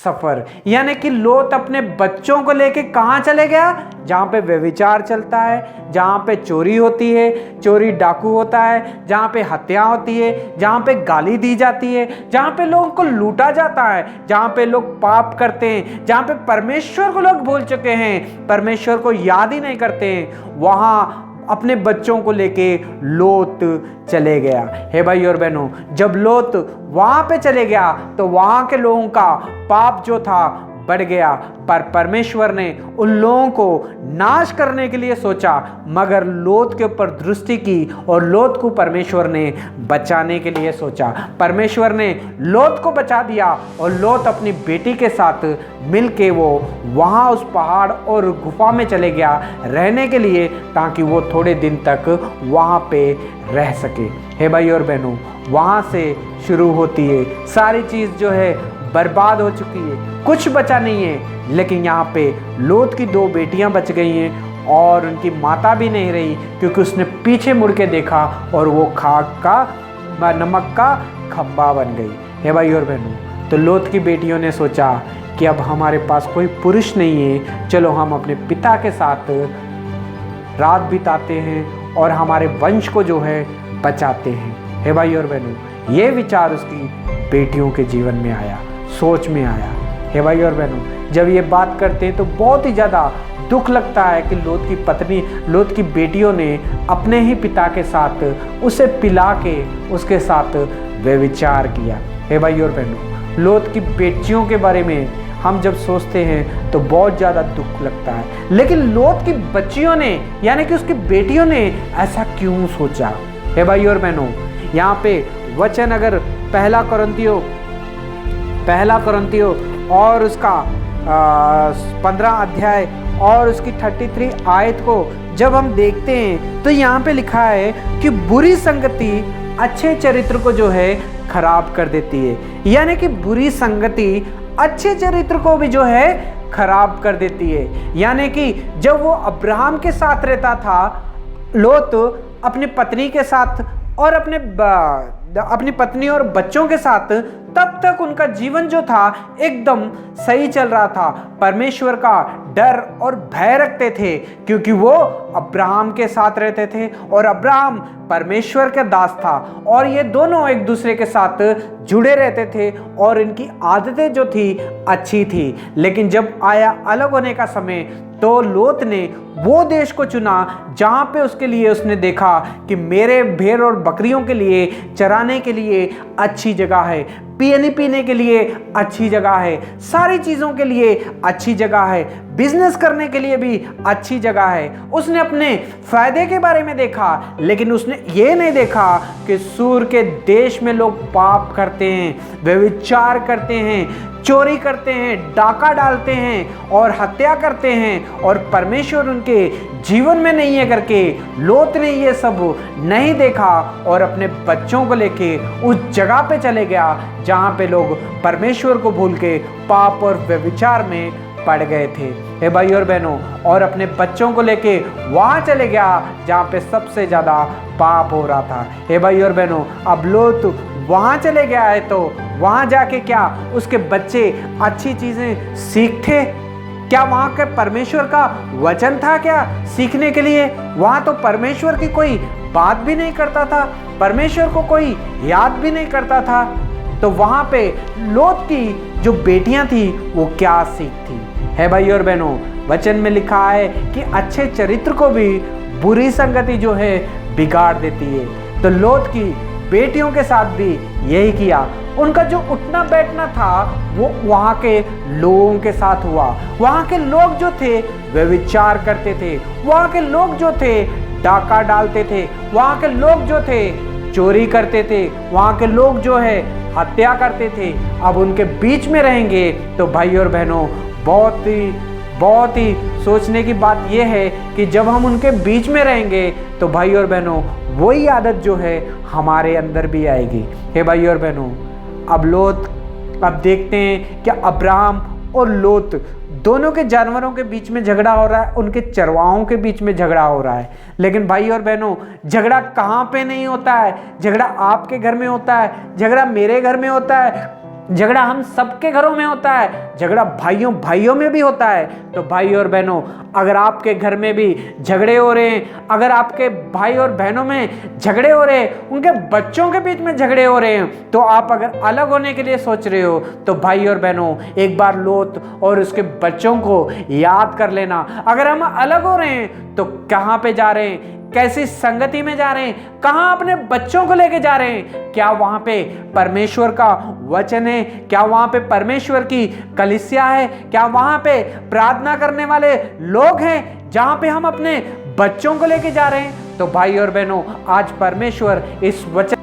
सफर। यानी कि लोत अपने बच्चों को लेके कहाँ चले गया? जहाँ पे व्यभिचार चलता है, जहाँ पे चोरी होती है, चोरी डाकू होता है, जहाँ पे हत्या होती है, जहाँ पे गाली दी जाती है, जहाँ पे लोगों को लूटा जाता है, जहाँ पे लोग पाप करते हैं, जहाँ पे परमेश्वर को लोग भूल चुके हैं, परमेश्वर को याद ही नहीं करते हैं, वहाँ अपने बच्चों को लेके लोत चले गया। हे भाई और बहनों, जब लोत वहां पे चले गया तो वहां के लोगों का पाप जो था बढ़ गया, पर परमेश्वर ने उन लोगों को नाश करने के लिए सोचा, मगर लोत के ऊपर दृष्टि की और लोत को परमेश्वर ने बचाने के लिए सोचा। परमेश्वर ने लोत को बचा दिया और लोत अपनी बेटी के साथ मिलके वो वहाँ उस पहाड़ और गुफा में चले गया रहने के लिए, ताकि वो थोड़े दिन तक वहाँ पे रह सके। हे भाई और बहनों, वहाँ से शुरू होती है सारी चीज़ जो है बर्बाद हो चुकी है, कुछ बचा नहीं है। लेकिन यहाँ पे लोत की 2 बेटियां बच गई हैं और उनकी माता भी नहीं रही, क्योंकि उसने पीछे मुड़ के देखा और वो खाक का नमक का खंबा बन गई। हे भाई और बहनों, तो लोत की बेटियों ने सोचा कि अब हमारे पास कोई पुरुष नहीं है, चलो हम अपने पिता के साथ रात बिताते हैं और हमारे वंश को जो है बचाते हैं। हे भाई और बहनों, ये विचार उसकी बेटियों के जीवन में आया, सोच में आया। हे भाई और बहनों, जब ये बात करते हैं तो बहुत ही ज़्यादा दुख लगता है कि लोत की पत्नी, लोत की बेटियों ने अपने ही पिता के साथ उसे पिला के उसके साथ व्यभिचार किया। हे भाई और बहनों, लोत की बेटियों के बारे में हम जब सोचते हैं तो बहुत ज़्यादा दुख लगता है, लेकिन लोत की बच्चियों ने यानी कि उसकी बेटियों ने ऐसा क्यों सोचा? हे भाई और बहनों, यहाँ पे वचन अगर पहला कुरिन्थियों और उसका 15 अध्याय और उसकी 33 आयत को जब हम देखते हैं तो यहाँ पे लिखा है कि बुरी संगति अच्छे चरित्र को जो है खराब कर देती है। यानी कि बुरी संगति अच्छे चरित्र को भी जो है खराब कर देती है। यानी कि जब वो अब्राहम के साथ रहता था, लोत अपनी पत्नी के साथ और अपनी पत्नी और बच्चों के साथ, तब तक उनका जीवन जो था एकदम सही चल रहा था। परमेश्वर का डर और भय रखते थे, क्योंकि वो अब्राहम के साथ रहते थे और अब्राहम परमेश्वर का दास था और ये दोनों एक दूसरे के साथ जुड़े रहते थे और इनकी आदतें जो थी अच्छी थी। लेकिन जब आया अलग होने का समय तो लोत ने वो देश को चुना जहाँ पे उसके लिए उसने देखा कि मेरे भेड़ और बकरियों के लिए चराने के लिए अच्छी जगह है, पीने के लिए अच्छी जगह है, सारी चीज़ों के लिए अच्छी जगह है, बिजनेस करने के लिए भी अच्छी जगह है। उसने अपने फायदे के बारे में देखा, लेकिन उसने ये नहीं देखा कि सूर के देश में लोग पाप करते हैं, व्यभिचार करते हैं, चोरी करते हैं, डाका डालते हैं और हत्या करते हैं और परमेश्वर उनके जीवन में नहीं है करके लोत ने ये सब नहीं देखा और अपने बच्चों को लेके उस जगह पे चले गया जहाँ पे लोग परमेश्वर को भूल के पाप और व्यभिचार में पड़ गए थे। हे भाई और बहनों, और अपने बच्चों को लेके वहाँ चले गया जहाँ पे सबसे ज़्यादा पाप हो रहा था। हे भाई और बहनों, अब लोत वहाँ चले गया है तो वहाँ जाके क्या उसके बच्चे अच्छी चीज़ें सीखते? क्या वहाँ के परमेश्वर का वचन था क्या सीखने के लिए? वहाँ तो परमेश्वर की कोई बात भी नहीं करता था, परमेश्वर को कोई याद भी नहीं करता था। तो वहाँ पे लोत की जो बेटियां थी वो क्या सीखती? है भाई और बहनों, वचन में लिखा है कि अच्छे चरित्र को भी बुरी संगति जो है बिगाड़ देती है। तो लोत की बेटियों के साथ भी यही किया। उनका जो उठना बैठना था वो वहाँ के लोगों के साथ हुआ। वहाँ के लोग जो थे वे विचार करते थे, वहाँ के लोग जो थे डाका डालते थे, वहाँ के लोग जो थे चोरी करते थे, वहाँ के लोग जो है हत्या करते थे। अब उनके बीच में रहेंगे तो भाई और बहनों बहुत ही सोचने की बात यह है कि जब हम उनके बीच में रहेंगे तो भाई और बहनों वही आदत जो है हमारे अंदर भी आएगी। हे भाई और बहनों, अब देखते हैं कि अब्राहम और लोत दोनों के जानवरों के बीच में झगड़ा हो रहा है, उनके चरवाहों के बीच में झगड़ा हो रहा है। लेकिन भाई और बहनों, झगड़ा कहाँ पे नहीं होता है? झगड़ा आपके घर में होता है, झगड़ा मेरे घर में होता है, झगड़ा हम सबके घरों में होता है, झगड़ा भाइयों भाइयों में भी होता है। तो भाई और बहनों, अगर आपके घर में भी झगड़े हो रहे हैं, अगर आपके भाई और बहनों में झगड़े हो रहे हैं, उनके बच्चों के बीच में झगड़े हो रहे हैं, तो आप अगर अलग होने के लिए सोच रहे हो, तो भाई और बहनों एक बार लोत और उसके बच्चों को याद कर लेना। अगर हम अलग हो रहे हैं तो कहाँ पे जा रहे हैं, कैसी संगति में जा रहे हैं, कहां अपने बच्चों को लेके जा रहे हैं, क्या वहां पे परमेश्वर का वचन है, क्या वहां पे परमेश्वर की कलीसिया है, क्या वहां पे प्रार्थना करने वाले लोग हैं जहां पे हम अपने बच्चों को लेके जा रहे हैं। तो भाई और बहनों, आज परमेश्वर इस वचन